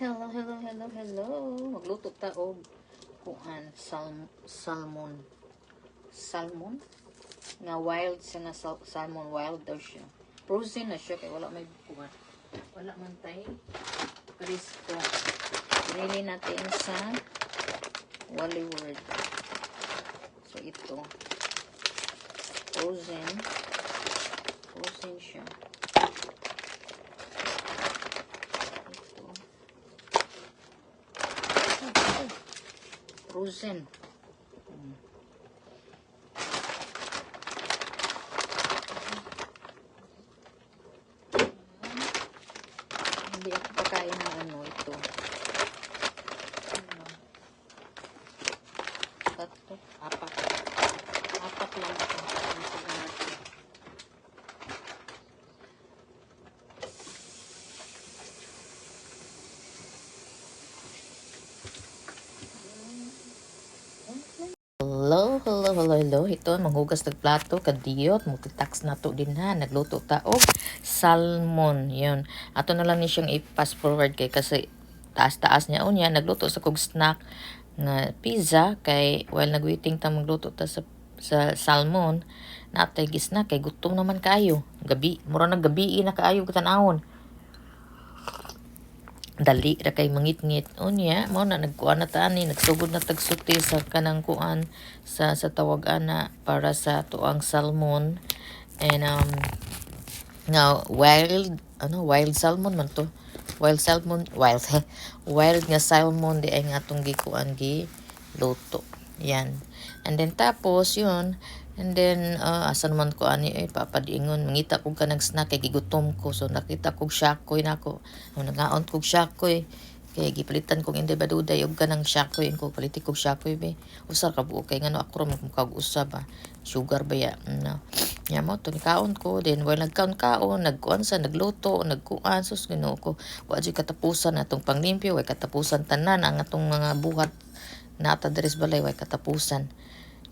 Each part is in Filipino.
Hello, hello, hello, hello. Magluto ta og kuan salmon. Salmon nga wild siya na salmon, wild daw siya. Frozen na siya kay wala may kuan. Wala man tay crispo. Pinili natin sa Wallyworld. So ito. Frozen siya. Frozen. Hindi ako pakain ng ito. Tatlo, apat. Apat lang ito. Hello. Ito, manghugas ng plato, kadiyot, multitask na to din ha. Nagluto ta og salmon. Yun. Ato na lang ni siyang i-pass forward kay kasi taas-taas niya unya. Nagluto sa kog snack nga pizza kay while nagwaiting ta magluto ta sa salmon. Natay gisna kay gutom naman kayo. Gabi, mura na gabi na kaayo katanawon. Dali ra kay mangit-ngit unya mo na nagkuan na tani nagsugod na tagsuti sa kanang kuan sa tawag ana para sa tuang salmon and nga wild salmon man to wild nga salmon di ay nga atong gikuan gi luto yan and then tapos yun. And then, asan man ko ani papadiingon. Mangita ko ka snack kay gigutom ko. So, nakita kong shakoy na ako. Nangaon kong shakoy. Kay gipalitan kong hindi ba duday. Yung ka ng shakoy. Ko paliti kong shakoy be. Usar ka buo kay nga no ako rin magkag-usab ba. Sugar ba ya. No. Yan mo, kaon ko. Then, while nagkaon-kaon, nagkuan sa, nagluto, nagkuan. Sus, gino ko. Wadyo katapusan atong panglimpyo. Way katapusan tanan. Ang atong mga buhat nata deres balay. Way katapusan.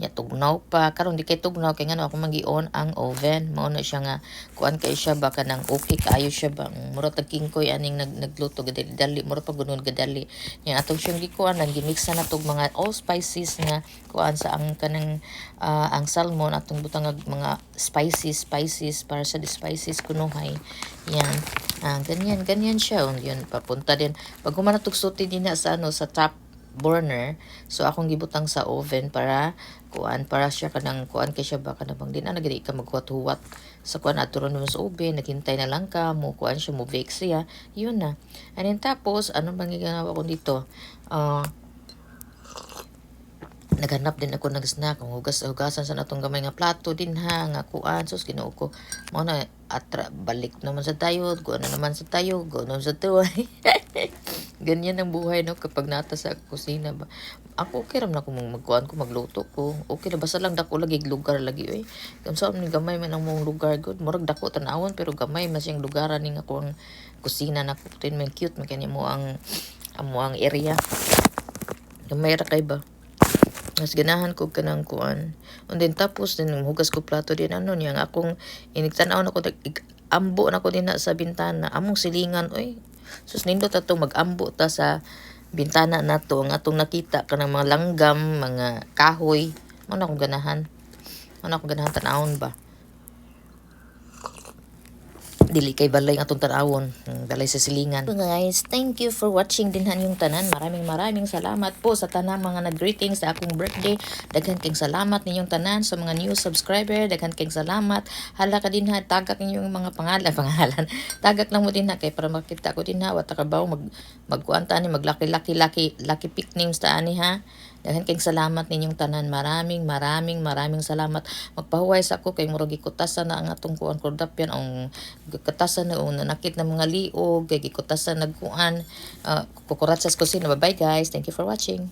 Ya tugnaw pa karon di kay tugnaw kay ngano ako magi-on ang oven mao na siya nga kuan kay siya ba kanang okay kaayo siya ba mura tag kingkoy aning nagluto gadali mura pa gunon gadali nya atong siyang gikuan nang gimixa na tog mga all spices nga kuan sa ang kanang ang salmon atong butang mga spices para sa spices kunuhay yan ganyan siya yun papunta din pag humana tog suti din na sa sa top burner so akong gibutang sa oven para siya kanang kuan kay siya ba kanang bang din nagdi ka maghuwat-huwat sa kuan aturon mo sa oven naghintay na lang ka mo kuan siya mo bake siya yun na and then tapos ano bang ginawa ko dito naghanap din ako ng snack hugasan sa natong gamay nga plato din ha nga kuan sus Ginoo ko mo na balik naman sa tayo go na naman sa tayo go naman sa tuway ganyan ang buhay no kapag nata sa kusina ba ako okay ram na ko magkuan ko magluto ko okay na basta lang dako lagi lugar lagi oy kamsa ni gamay man ang mong lugar good murag dako tanawon pero gamay mas yung lugaran ning ako ang kusina na ko tin man cute man kani mo ang area gamay ra kay ba mas ganahan ko kanang kuan and then tapos din hugas ko plato din ano niya akong inigtanaw na ko ambo na ko din na sa bintana among silingan oy sus nindot ato mag-ambo ta sa bintana nato ang atong nakita kanang mga langgam mga kahoy mo na akong ganahan tanawon ba dili kay balay ang atong tanawon balay sa silingan. So guys, thank you for watching dinhan yung tanan. Maraming salamat po sa tanan mga nag-greeting sa akong birthday. Daghan kayong salamat ninyong tanan sa mga new subscriber. Daghan kayong salamat. Hala ka din ha, tagak ninyong mga pangalan. Tagak lang mo din ha kay para makita ko din ha wat ka ba magkuan ta ni maglaki pick names ta ani ha. Daghan kayong salamat ninyong tanan. Maraming salamat. Magpahuway sa ako kay murag gikutasan na ang atong kuan kordapyan ang katasan na nakit na mga liog kay gikutasan nagkuan kukurat sa kusina. Bye guys, thank you for watching.